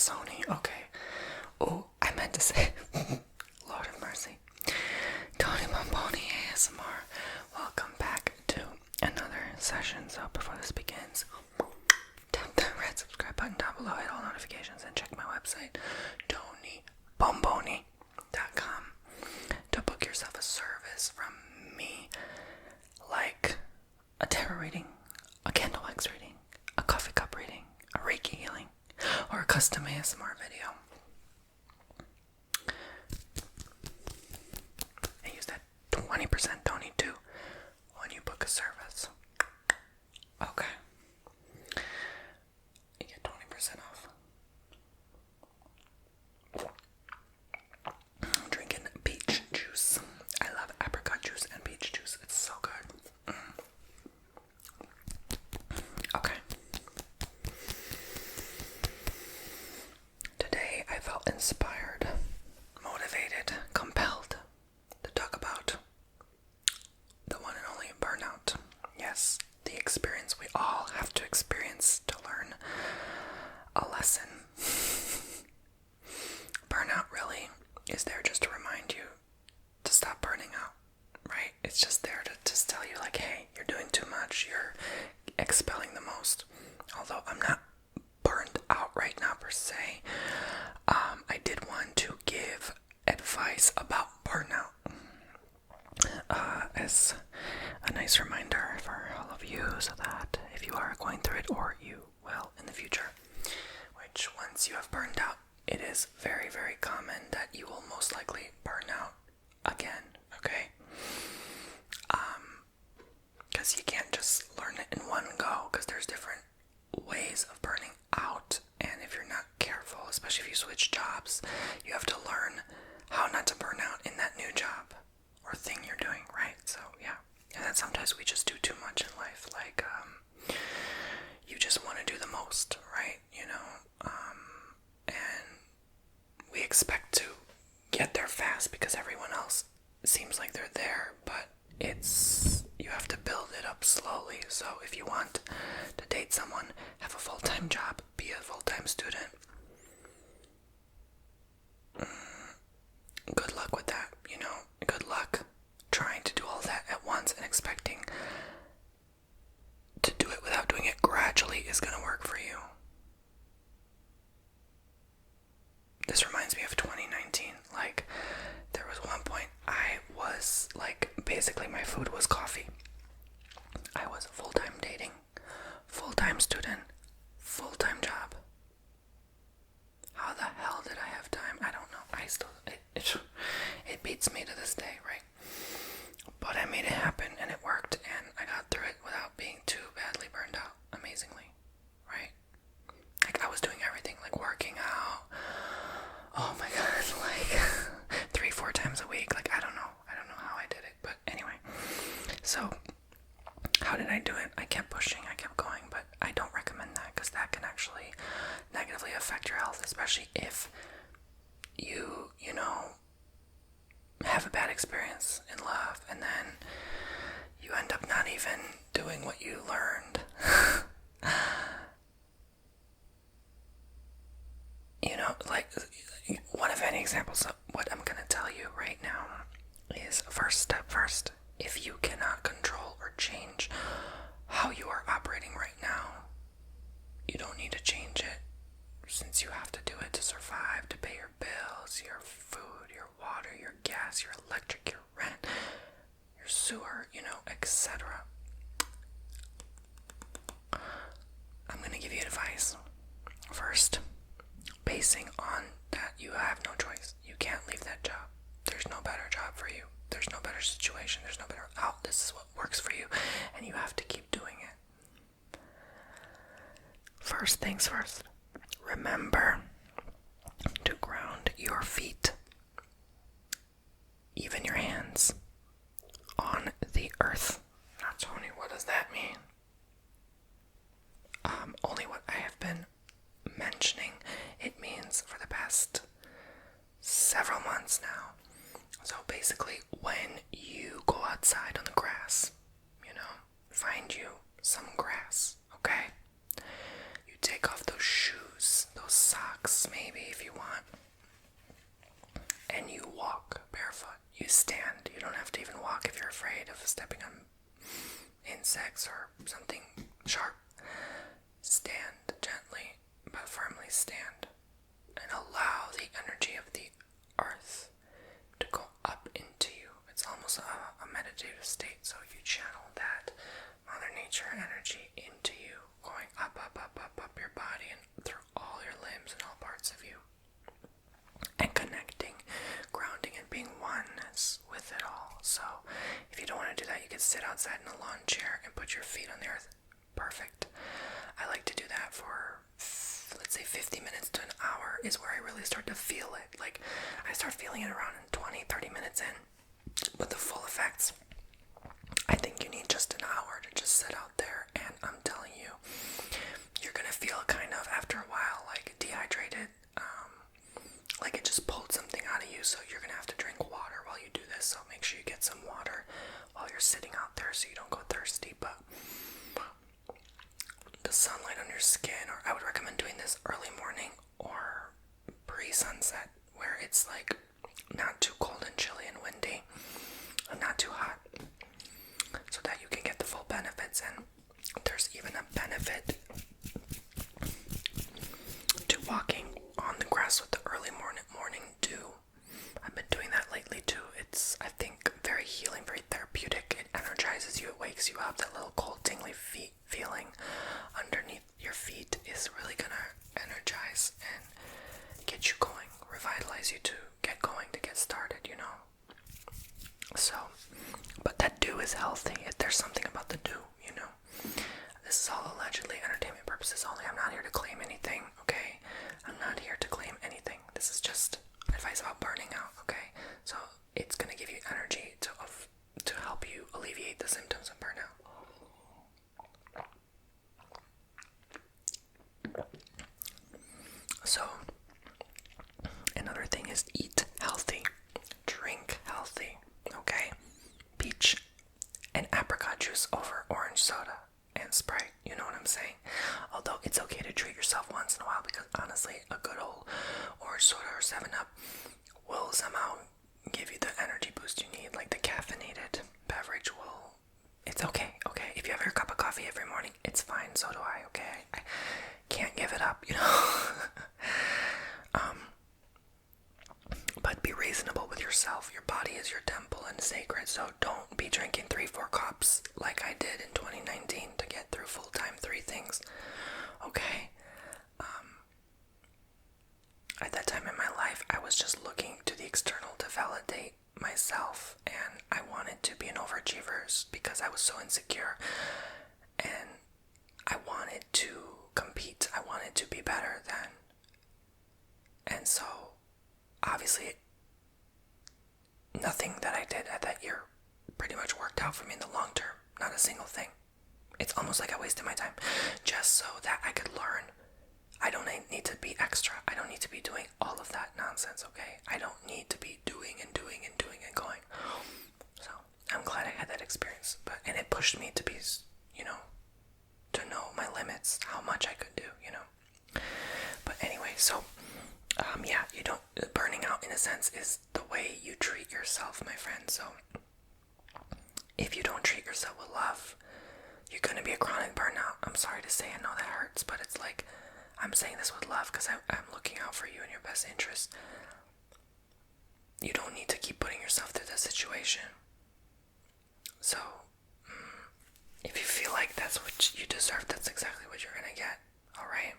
Sony. Okay. Oh, I meant to say, Lord of mercy. Tony Bomboni ASMR. Welcome back to another session. So before this begins, tap that red subscribe button down below, hit all notifications, and check my website, TonyBomboni.com, to book yourself a service from me, like a tarot reading, a candle wax reading, a coffee cup reading, a Reiki healing, or a custom ASMR video. And use that 20% Tony too when you book a service. Okay. You get 20% off. I'm drinking peach juice. I love apricot juice and peach juice. It's so good. Okay. Today I felt inspired, motivated, compelled to talk about the one and only burnout. Yes, the experience we all have to experience to learn a lesson. Burnout really is there just to remind you to stop burning out, right? It's just there to just tell you, like, hey, you're doing too much, you're expelling the most. Although I'm not burned out right now per se, I did want to give advice about burnout as a nice reminder for all of you, so that if you are going through it, or you will in the future, which once you have burned out, it is very, very common that you will most likely burn out again, okay? Because you can't just learn it in one go, because there's different ways of burning out, and if you're not careful, especially if you switch jobs, you have to learn how not to burn out in that new job or thing you're doing, right? So yeah, and then sometimes we just do too much in life, like you just want to do the most, right? You know, and we expect to get there fast because everyone else seems like they're there, but you have to build it up slowly. So if you want to date someone, have a full-time job, be a full-time student, good luck with that, you know. Good luck trying to do all that at once and expecting to do it without doing it gradually is going to work for you. This reminds me of 2019. Like, there was one point I was like, basically my food was coffee. I was full-time dating, full-time student, full-time job. How the hell did I have time? I don't know. It beats me to this day, right? But I made it happen, and it worked, and I got through it without being too badly burned out, amazingly, right? Like, I was doing everything, like working out, oh my god, like 3-4 times a week. Like, I don't know how I did it, but anyway. So how did I do it? I kept pushing, I kept going, but I don't recommend that, because that can actually negatively affect your health, especially if you know, have a bad experience in love, and then you end up not even doing what you learned. You know, like, one of any examples of what I'm gonna tell you right now is, first step first. If you cannot control or change how you are operating right now, you don't need to change it, since you have to do it to survive, to pay your bills, your food, your water, your gas, your electric, your rent, your sewer, you know, etc. I'm going to give you advice. First, basing on that you have no choice. You can't leave that job. There's no better job for you. There's no better situation. There's no better out. This is what works for you, and you have to keep doing it. First things first. Remember to ground your feet, even your hands, on the earth. Now, Tony, what does that mean? Only what I have been mentioning. It means for the past several months now. So basically, when you go outside on the grass, you know, find you some grass, okay? You take off those shoes, those socks, maybe if you want, and you walk barefoot. You stand. You don't have to even walk if you're afraid of stepping on insects or something sharp. Stand gently, but firmly stand, and allow the energy of the earth to go up into you. It's almost a meditative state, so you channel that Mother Nature energy into you, going up your body and through all your limbs and all parts of you, and connecting, grounding, and being oneness with it all. So if you don't want to do that, you can sit outside in a lawn chair and put your feet on the earth. Perfect. I like to do that for, let's say, 50 minutes to an hour is where I really start to feel it. Like, I start feeling it around 20-30 minutes in. But the full effects, I think you need just an hour to just sit out there, and I'm telling you, you're gonna feel kind of, after a while, like dehydrated, like it just pulled something out of you, so you're gonna have to drink water while you do this, so make sure you get some water while you're sitting out there so you don't go thirsty. But the sunlight on your skin, or I would recommend doing this early morning or pre-sunset, where it's like not too cold and chilly and windy, and not too hot, so that you can get the full benefits. And there's even a benefit to walking on the grass with the early morning dew. I've been doing that lately too. It's, I think, very healing, very therapeutic. It energizes you, it wakes you up. That little cold tingly feeling underneath your feet is really gonna energize and get you going, revitalize you to get going, to get started, you know. So, but that dew is healthy. There's something about the dew, you know. This is all allegedly entertainment purposes only. I'm not here to claim anything, okay? I'm not here to claim anything. This is just advice about burning out, okay? So it's gonna give you energy to help you alleviate the symptoms of burnout. So another thing is eat healthy, drink healthy, okay? Peach and apricot juice over orange soda and Sprite, you know what I'm saying? Although it's okay to treat yourself once in a while, because honestly, a good old orange soda or 7-Up will somehow give you the energy boost you need. Like the caffeinated beverage will, it's okay. If you have your cup of coffee every morning, it's fine, so do I, okay? I can't give it up, you know? But be reasonable with yourself. Your body is your temple and sacred, so don't be drinking 3-4 cups like I did in 2019 to get through full-time 3 things, okay? At that time in my life, I was just looking to the external to validate myself, and I wanted to be an overachiever because I was so insecure, and I wanted to compete. I wanted to be better than. And so, obviously, nothing that I did at that year pretty much worked out for me in the long term. Not a single thing. It's almost like I wasted my time just so that I could learn. I don't need to be extra. I don't need to be doing all of that nonsense, okay? I don't need to be doing and going. So, I'm glad I had that experience. And it pushed me to be, you know, to know my limits, how much I could do, you know? But anyway, so, yeah, burning out in a sense is the way you treat yourself, my friend. So, if you don't treat yourself with love, you're going to be a chronic burnout. I'm sorry to say, I know that hurts, but it's like, I'm saying this with love because I'm looking out for you and your best interest. You don't need to keep putting yourself through that situation. So, if you feel like that's what you deserve, that's exactly what you're going to get, alright?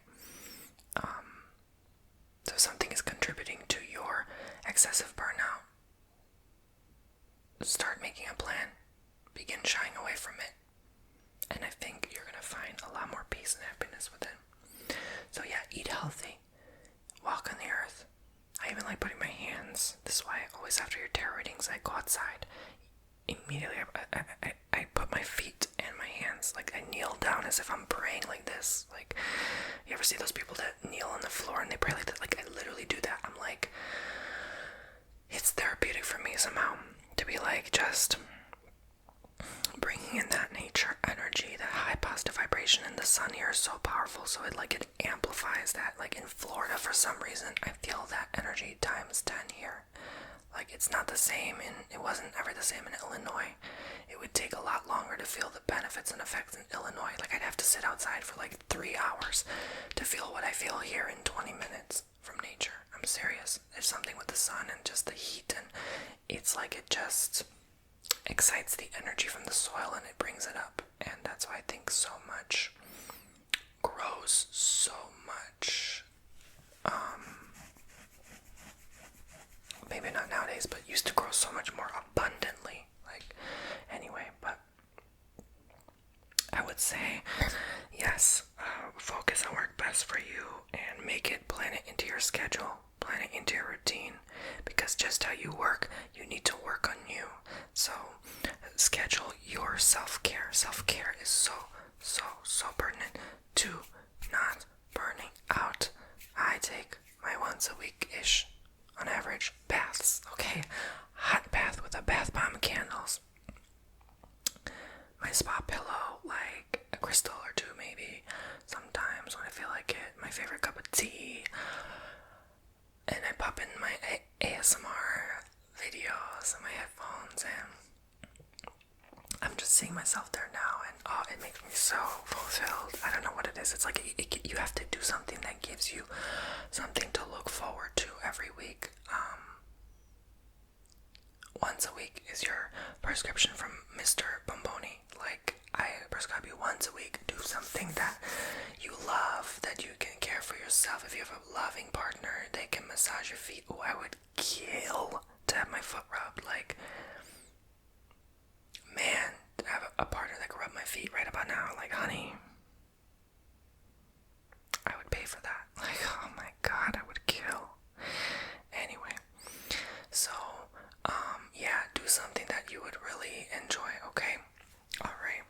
So something is contributing to your excessive burnout. Start making a plan. Begin shying away from it. And I think you're going to find a lot more peace and happiness within. So yeah, eat healthy. Walk on the earth. I even like putting my hands. This is why always after your tarot readings, I go outside. Immediately, I put my feet and my hands, like I kneel down as if I'm praying like this. Like, you ever see those people that kneel on the floor and they pray like that? Like, I literally do that. I'm like, it's therapeutic for me somehow to be like just bringing in that nature energy, that high positive vibration radiation in the sun here is so powerful, so it amplifies that. Like in Florida, for some reason, I feel that energy times 10 here. Like it's not the same, and it wasn't ever the same in Illinois. It would take a lot longer to feel the benefits and effects in Illinois. Like I'd have to sit outside for like 3 hours to feel what I feel here in 20 minutes from nature. I'm serious. There's something with the sun and just the heat, and it's like it just excites the energy from the soil and it brings it up. And that's why I think so much grows so much. Maybe not nowadays, but used to grow so much more abundantly. Like, anyway, but I would say, yes, focus on work best for you and plan it into your schedule, plan it into your routine, because just how you work, you need to work on you. So, schedule your self-care. Self-care is so pertinent to not burning out. I take my once a week-ish, on average, baths, okay? Hot bath with a bath bomb and candles. My spa pillow, like a crystal or two maybe, sometimes when I feel like it. My favorite cup of tea. And I pop in my ASMR videos and my headphones, and I'm just seeing myself there now, and oh, it makes me so fulfilled. I don't know what it is. It's like you have to do something that gives you something to look forward to every week. Once a week is your prescription from Mr. Bomboni. Like, I prescribe you once a week. Do something that you love, that you can care for yourself. If you have a loving partner, they can massage your feet. Oh, I would kill to have my foot rubbed. Like, man, to have a partner that can rub my feet right about now. Like, honey, I would pay for that. Like, oh my God, I would kill. Anyway, so, yeah, do something that you would really enjoy, okay? Alright.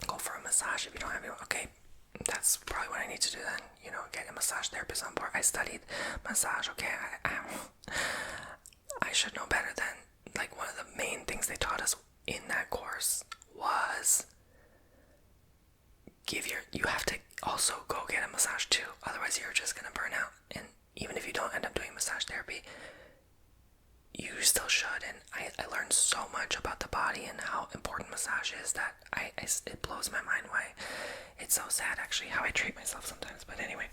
Go for a massage if you don't have anyone. Okay, that's probably what I need to do then. You know, get a massage therapist on board. I studied massage, okay? I should know better than, like, one of the main things they taught us in that course was you have to also go get a massage too. Otherwise, you're just gonna burn out. And even if you don't end up doing massage therapy, you still should. And I learned so much about the body and how important massage is that it blows my mind why it's so sad actually how I treat myself sometimes. But anyway,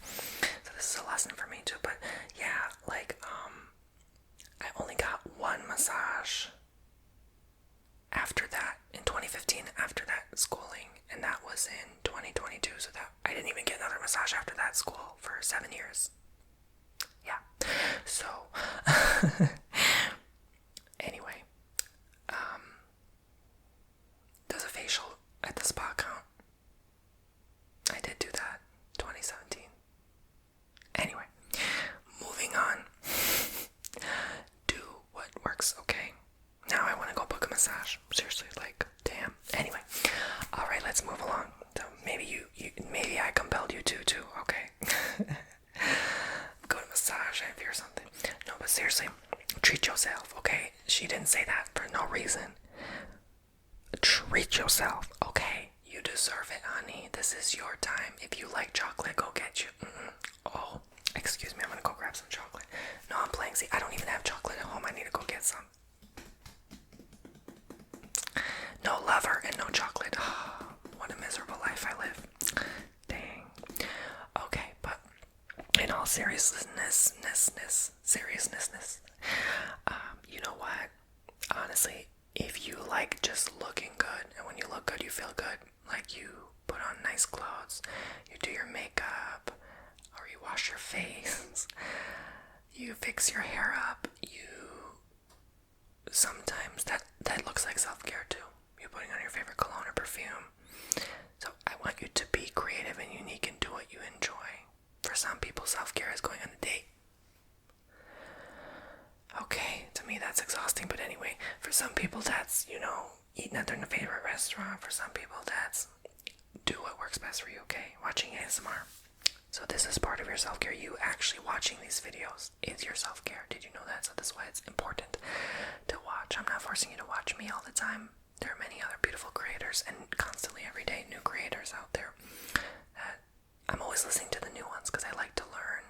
so this is a lesson for me too. But yeah, like I only got one massage after that in 2015, after that schooling, and that was in 2022. So that I didn't even get another massage after that school for 7 years. Yeah. So anyway, does a facial at the spa count? I did do that 2017. Anyway, moving on. Do what works, okay? Now I want to go book a massage. Seriously, like, damn. Anyway, alright, let's move along. So maybe I compelled you to too, okay? Go to massage or something. No, but seriously, treat yourself, okay? She didn't say that for no reason. Treat yourself, okay? You deserve it, honey. This is your time. If you like chocolate, go get you. Oh, excuse me, I'm gonna go grab some chocolate. No, I'm playing. See, I don't even have chocolate at home. I need to go get some. No lover and no chocolate. Oh, what a miserable life I live. Dang. Okay, but in all seriousness, you know what? Honestly, if you like just looking good, and when you look good, you feel good. Like you put on nice clothes, you do your makeup, or you wash your face, you fix your hair up, sometimes that looks like self-care too. You're putting on your favorite cologne or perfume. So I want you to be creative and unique and do what you enjoy. For some people, self-care is going on a date. Okay, to me that's exhausting, but anyway, for some people that's, eating at their favorite restaurant. For some people that's do what works best for you, okay? Watching ASMR. So this is part of your self-care. You actually watching these videos is your self-care. Did you know that? So that's why it's important to watch. I'm not forcing you to watch me all the time. There are many other beautiful creators creators, and constantly every day new creators out there that I'm always listening to the new ones because I like to learn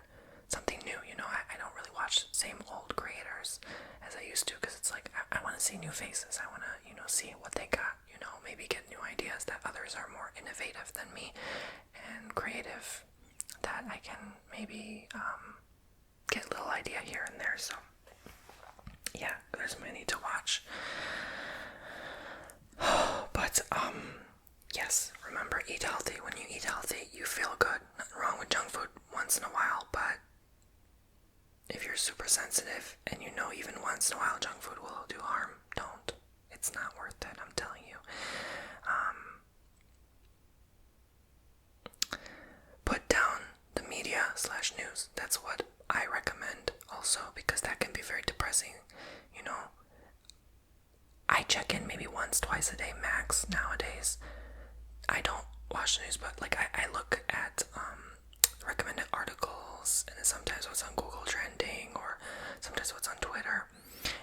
something new. I don't really watch the same old creators as I used to, because it's like I want to see new faces. I want to see what they got, maybe get new ideas that others are more innovative than me and creative, that I can maybe get a little idea here and there. So yeah, there's many to watch. But yes, remember, eat healthy. When you eat healthy, you feel good. Nothing wrong with junk food once in a while, but if you're super sensitive and even once in a while junk food will do harm, don't. It's not worth it, I'm telling you. Put down the media/news. That's what I recommend also, because that can be very depressing. I check in maybe once, twice a day max nowadays. I don't watch the news, but I look at recommended articles, and then sometimes what's on Google Trending, or sometimes what's on Twitter,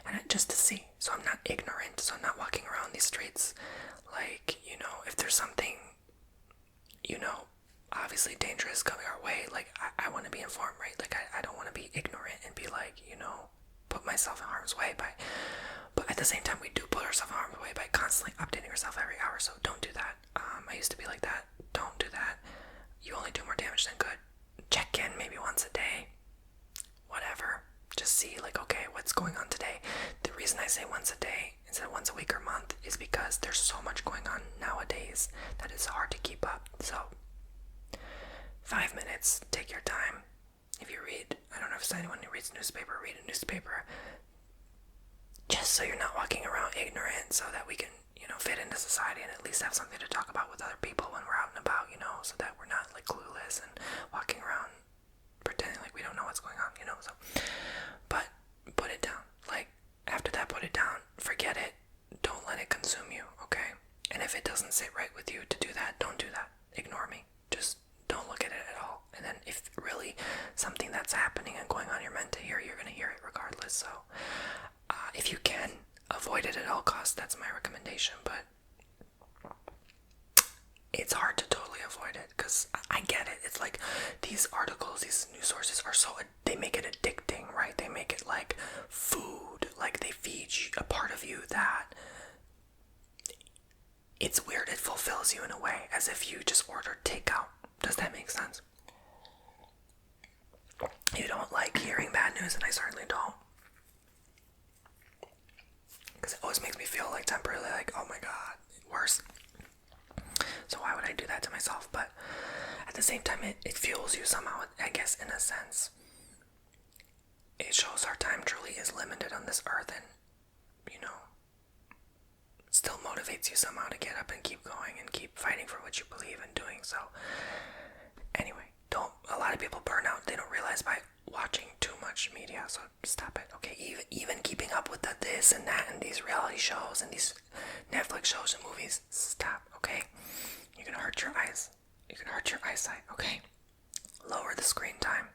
and just to see, so I'm not ignorant, so I'm not walking around these streets if there's something obviously dangerous coming our way, I want to be informed, right? I don't want to be ignorant and be put myself in harm's way but at the same time, we do put ourselves in harm's way by constantly updating ourselves every hour, so don't do that. I used to be like that. Don't do that. You only do more damage than good. Check in maybe once a day, whatever. Just see okay, what's going on today. The reason I say once a day instead of once a week or month is because there's so much going on nowadays that it's hard to keep up. So 5 minutes, take your time. If you read, I don't know if it's anyone who reads newspaper, read a newspaper, just so you're not walking around ignorant, so that we can fit into society and at least have something to talk about with other people when we're out and about, so that we're not clueless and walking around pretending we don't know what's going on, so. But put it down. After that, put it down. Forget it. Don't let it consume you, okay? And if it doesn't sit right with you to do that, don't do that. Ignore me. Just don't look at it at all. And then if really something that's happening and going on you're meant to hear, you're going to hear it regardless. So if you can, avoid it at all costs. That's my recommendation. But it's hard to totally avoid it, because I get it. It's these articles, these news sources are they make it addicting, right? They make it like food, they feed you a part of you that it's weird. It fulfills you in a way, as if you just ordered takeout. Does that make sense? You don't like hearing bad news, and I certainly don't, because it always makes me feel temporarily oh my god, worse. So why would I do that to myself? But at the same time, it fuels you somehow, I guess, in a sense. It shows our time truly is limited on this earth, and still motivates you somehow to get up and keep going and keep fighting for what you believe in doing. So anyway, a lot of people burn out. They don't realize by watching too much media, so stop it, okay? Even keeping up with this and that and these reality shows and these Netflix shows and movies, stop, okay? You're gonna hurt your eyes. You can hurt your eyesight, okay? Lower the screen time.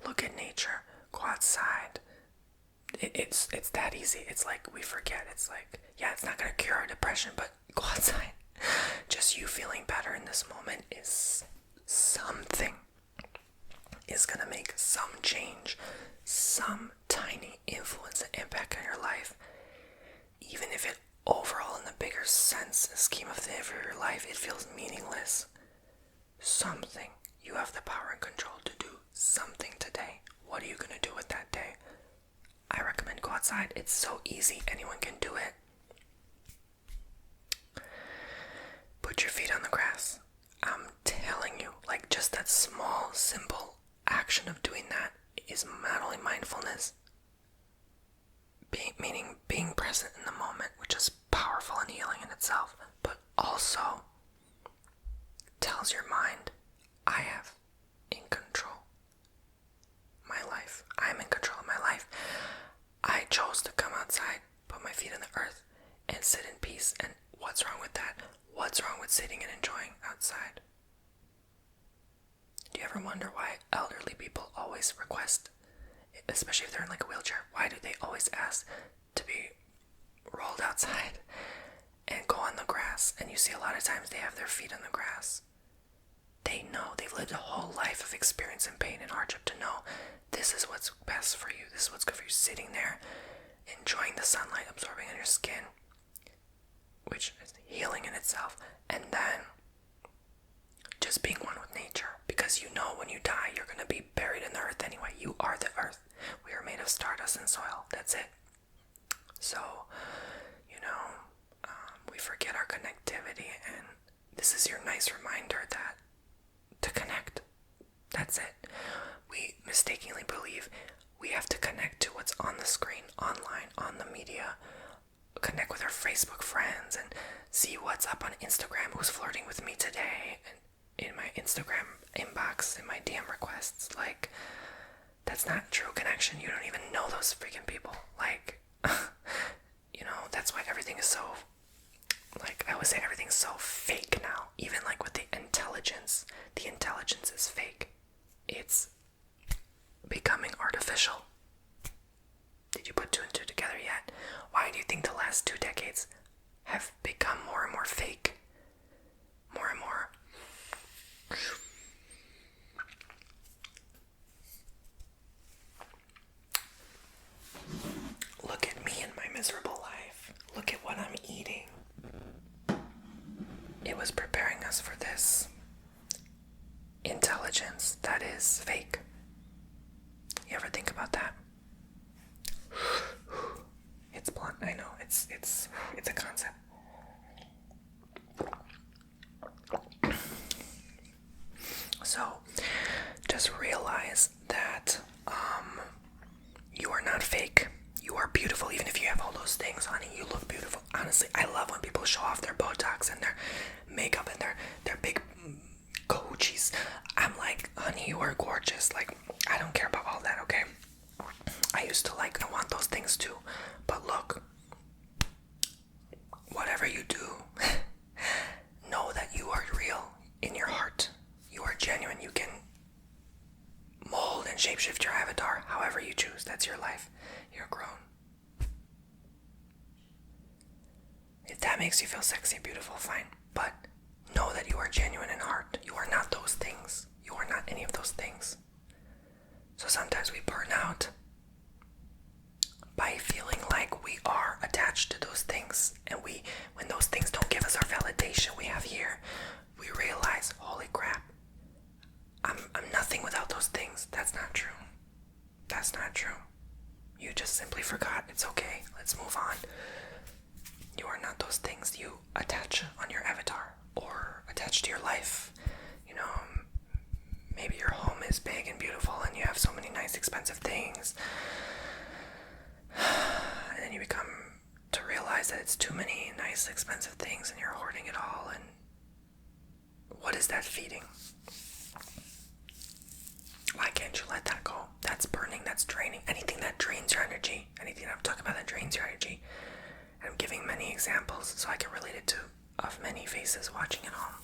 Look at nature. Go outside. It's that easy. It's we forget. It's yeah, it's not gonna cure our depression, but go outside. Just you feeling better in this moment is something. Is gonna make some change, some tiny influence and impact on your life. Even if it overall, in the bigger sense, scheme of things for your life, it feels meaningless. Something. You have the power and control to do something today. What are you gonna do with that day? I recommend go outside. It's so easy. Anyone can do it. Put your feet on the grass. I'm telling you, just that small, simple action of doing that is not only mindfulness, meaning being present in the moment, which is powerful and healing in itself, but also tells your mind, I have in control my life. I'm in control of my life. I chose to come outside, put my feet in the earth, and sit in peace. And what's wrong with that? What's wrong with sitting and enjoying outside? Do you ever wonder why elderly people always request, especially if they're in a wheelchair, why do they always ask to be rolled outside and go on the grass grass, and you see a lot of times they have their feet on the grass. They know, they've lived a whole life of experience and pain and hardship to know this is what's best for you, this is what's good for you, sitting there, enjoying the sunlight absorbing on your skin, which is healing in itself, and then just being one with nature, because you know when you die, you're going to be buried in the earth anyway. You are the earth. We are made of stardust and soil. That's it. So, we forget our connectivity, and this is your nice reminder that to connect. That's it. We mistakenly believe we have to connect to what's on the screen, online, on the media, connect with our Facebook friends, and see what's up on Instagram, who's flirting with me today, and in my Instagram inbox, in my DM requests. Like, that's not true connection. You don't even know those freaking people. Like, that's why everything is so, like, I always say everything's so fake now. Even like with the intelligence is fake. It's becoming artificial. Did you put two and two together yet? Why do you think the last 2 decades have become more and more fake? More and more. Look at me and my miserable life. Look at what I'm eating. It was preparing us for this intelligence that is fake. You ever think about that? It's blunt, I know. It's a concept. So, just realize that you are not fake. You are beautiful, even if you have all those things, honey. You look beautiful. Honestly, I love when people show off their Botox and their makeup and their big Gucci's. I'm like, honey, you are gorgeous. Like, I don't care about all that, okay? I used to I want those things too. But look, whatever you do, know that you are real in your heart. You are genuine. You can mold and shapeshift your avatar however you choose. That's your life. You're grown. If that makes you feel sexy, beautiful, fine. But know that you are genuine in heart. You are not those things. You are not any of those things. So sometimes we burn out by feeling like we are attached to those things. And when those things don't give us our validation we have here, we realize, holy crap, I'm nothing without those things. That's not true. That's not true. You just simply forgot. It's okay. Let's move on. You are not those things you attach on your avatar or attach to your life. Maybe your home is big and beautiful and you have so many nice expensive things. And then you become to realize that it's too many nice expensive things and you're hoarding it all. And what is that feeding? Why can't you let that go? That's burning, that's draining. Anything that drains your energy, anything I'm talking about that drains your energy. And I'm giving many examples so I can relate it to of many faces watching at home.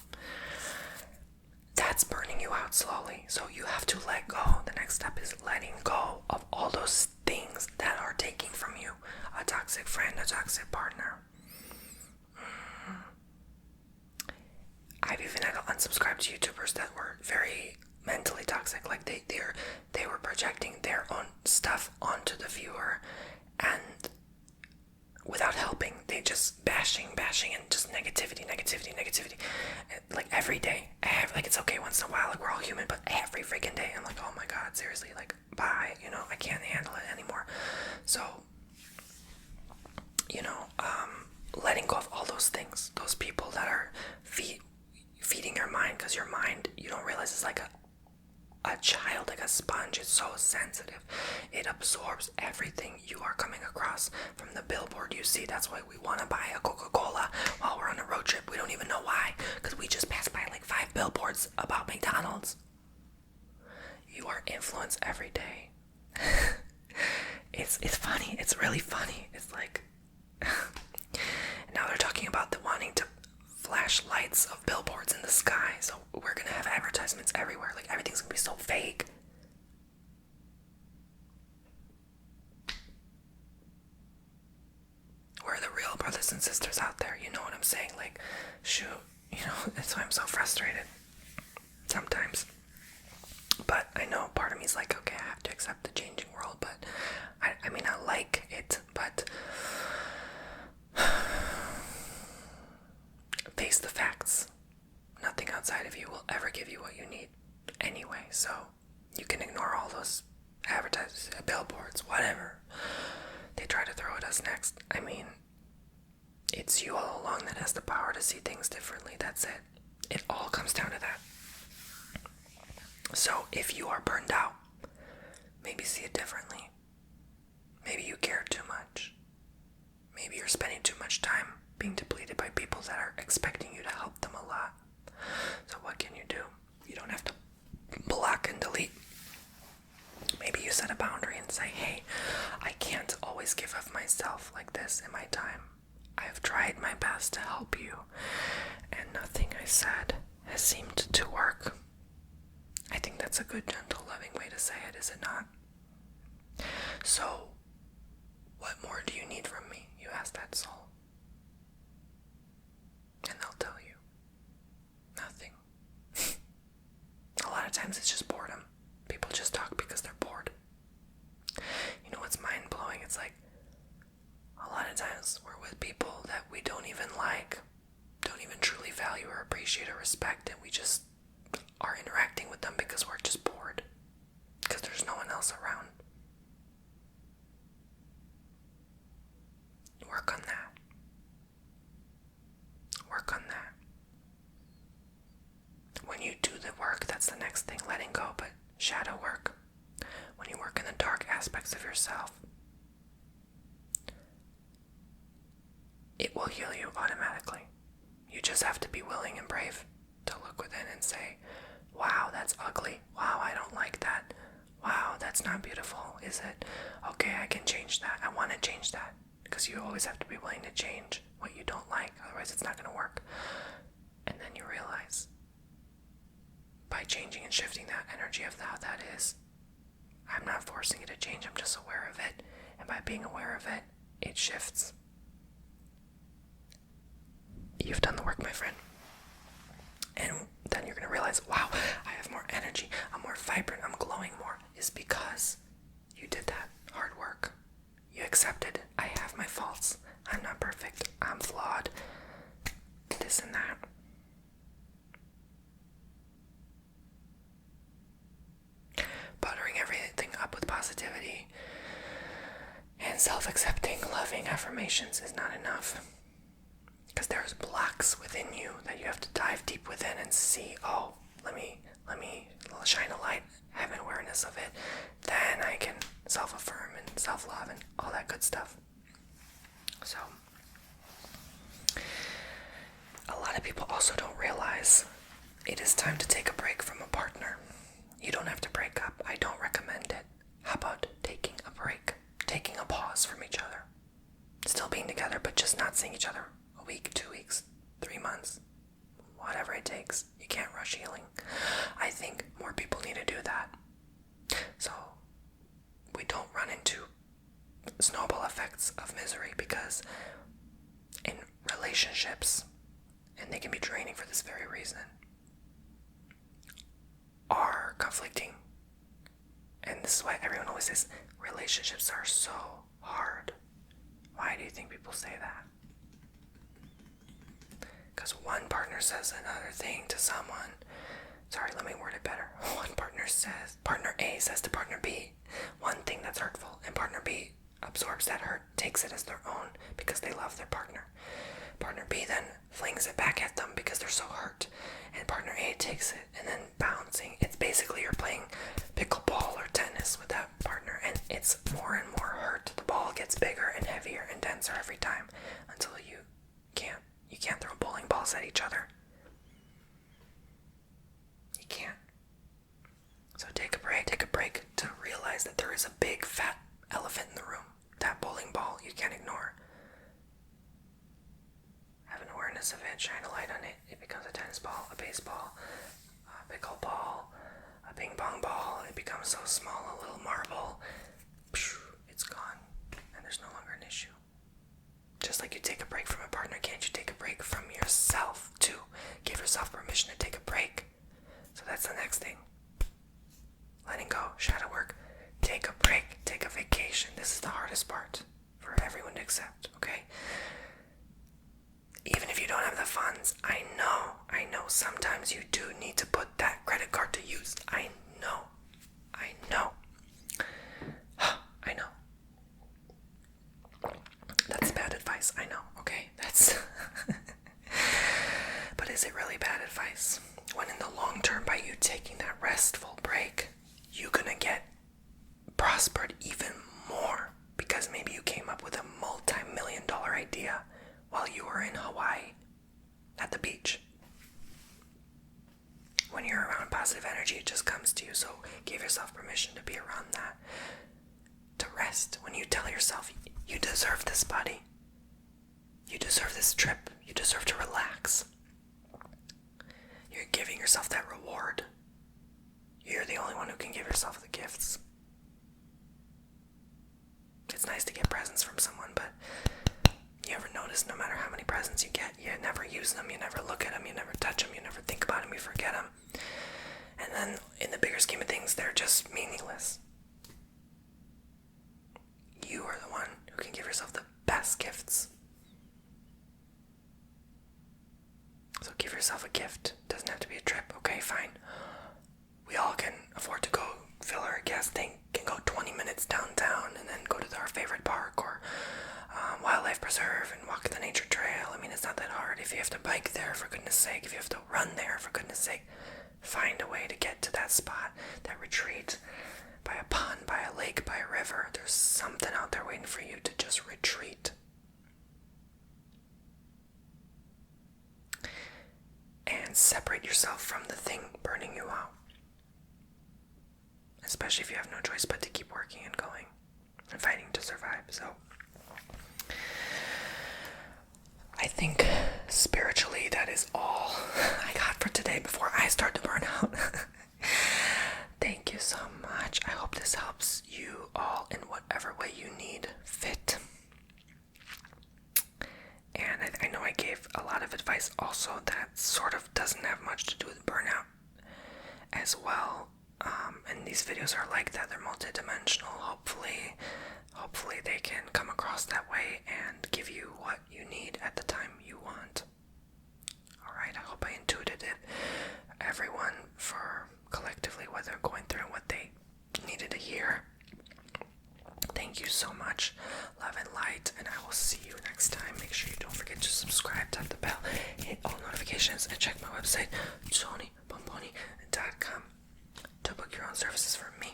That's burning you out slowly. So you have to let go. The next step is letting go of all those things that are taking from you. A toxic friend, a toxic partner. I've even had to unsubscribe to YouTubers that were very mentally toxic. Like they were projecting their own stuff onto the viewer, and without helping, they just bashing and just negativity. Like every day, like it's okay once in a while, like we're all human, but every freaking day, I'm like, oh my god, seriously, like bye, I can't handle it anymore. So, letting go of all those things, those people that are feeding your mind, because your mind, you don't realize, it's like a child, like a sponge. It's so sensitive. It absorbs everything you are coming across from the billboard you see. That's why we want to buy a Coca-Cola while we're on a road trip. We don't even know why, because we just passed by like 5 billboards about McDonald's. You are influenced every day. It's funny. It's really funny. It's like now they're talking about the wanting to flash lights of billboards in the sky, so we're gonna have advertisements everywhere. Like everything's gonna be so fake. Where are the real brothers brothers and sisters out there, you know what I'm saying? Like, shoot, that's why I'm so frustrated sometimes. But I know part of me is like, okay, I have to accept the changing world, but I mean, I like it, but face the facts. Nothing outside of you will ever give you what you need anyway, so you can ignore all those advertisements, billboards, whatever they try to throw at us next. I mean, it's you all along that has the power to see things differently. That's it. It all comes down to that. So if you are burned out, maybe see it differently. Maybe you care too much. Maybe you're spending too much time being depleted by people that are expecting you to help them a lot. So what can you do? You don't have to block and delete. Maybe you set a boundary and say, hey, I can't always give of myself like this in my time. I've tried my best to help you, and nothing I said has seemed to work. I think that's a good, gentle, loving way to say it, is it not? So, what more do you need from me? You ask that soul. And they'll tell you. Nothing. A lot of times it's just boredom. People just talk because they're bored. You know what's mind-blowing? It's like, a lot of times we're with people that we don't even like, don't even truly value or appreciate or respect, and we just are interacting with them because we're just bored, because there's no one else around. Work on that. Work on that. When you do the work, that's the next thing, letting go, but shadow work. When you work in the dark aspects of yourself, it will heal you automatically. You just have to be willing and brave to look within and say, wow, that's ugly. Wow, I don't like that. Wow, that's not beautiful, is it? Okay, I can change that. I want to change that. Because you always have to be willing to change what you don't like. Otherwise, it's not going to work. And then you realize, by changing and shifting that energy of how that is, I'm not forcing it to change. I'm just aware of it. And by being aware of it, it shifts. You've done the work, my friend. And then you're going to realize, wow, I have more energy. I'm more vibrant. I'm glowing more. Is because you did that hard work. You accepted, I have my faults. I'm not perfect. I'm flawed. This and that. Buttering everything up with positivity and self-accepting, loving affirmations is not enough. Because there's blocks within you that you have to dive deep within and see, oh, let me shine a light, have an awareness of it. Then I can self-affirm and self-love and all that good stuff. So, a lot of people also don't realize it is time to take a break from a partner. You don't have to break up. I don't recommend it. How about taking a break? Taking a pause from each other. Still being together, but just not seeing each other. A week, 2 weeks, 3 months. Whatever it takes. You can't rush healing. I think more people need to do that. So, we don't run into snowball effects of misery, because in relationships, and they can be draining for this very reason, are conflicting. And this is why everyone always says relationships are so hard. Why do you think people say that? Because one partner says another thing to someone. Sorry, let me word it better. Partner A says to partner B one thing that's hurtful, and partner B absorbs that hurt, takes it as their own because they love their partner. Partner B then flings it back at them because they're so hurt, and partner A takes it and then bouncing. It's basically you're playing pickleball or tennis with that partner, and it's more and more hurt. The ball gets bigger and heavier and denser every time until you can't throw bowling balls at each other. You can't. So take a break to realize that there is a big fat elephant in the room. That bowling ball you can't ignore. Have an awareness of it, shine a light on it. It becomes a tennis ball, a baseball, a pickle ball, a ping pong ball. It becomes so small, a little marble. It's gone, and there's no longer an issue. Just like you take a break from yourself permission to take a break. So that's the next thing. Letting go, shadow work. Take a break, take a vacation. This is the hardest part for everyone to accept, okay? Even if you don't have the funds, I know sometimes you do need to put that credit card to use. I know. I know. That's bad advice, I know, okay? That's But is it really bad advice? When in the long term, by you taking that restful break, you're gonna get prospered even more, because maybe you came up with a multi-million-dollar idea while you were in Hawaii at the beach. When you're around positive energy, it just comes to you. So give yourself permission to be around that, to rest. When you tell yourself, you deserve this, buddy, you deserve this trip, you deserve to relax, you're giving yourself that reward. You're the only one who can give yourself the gifts. It's nice to get presents from someone, but you ever notice no matter how many presents you get, you never use them, you never look at them, you never touch them, you never think about them, you forget them. And then in the bigger scheme of things, they're just meaningless. You are the one who can give yourself the best gifts. So give yourself a gift. Doesn't have to be a trip, okay, fine. We all can afford to go fill our gas tank, can go 20 minutes downtown and then go to our favorite park or wildlife preserve and walk the nature trail. I mean, it's not that hard. If you have to bike there, for goodness sake, if you have to run there, for goodness sake, find a way to get to that spot, that retreat, by a pond, by a lake, by a river. There's something out there waiting for you to just retreat. And separate yourself from the thing burning you out. Especially if you have no choice but to keep working and going and fighting to survive. So I think spiritually that is all I got for today before I start to burn out. Thank you so much. I hope this helps you all in whatever way you need fit. And I know I gave a lot of advice also that sort of doesn't have much to do with burnout as well. And these videos are like that. They're multidimensional. Hopefully they can come across that way and give you what you need at the time you want. Alright, I hope I intuited it. Everyone, for collectively what they're going through and what they needed to hear. Thank you so much. Love and light, and I will see you next time. Make sure you don't forget to subscribe, tap the bell, hit all notifications, and check my website, TonyBomboni.com, to book your own services from me.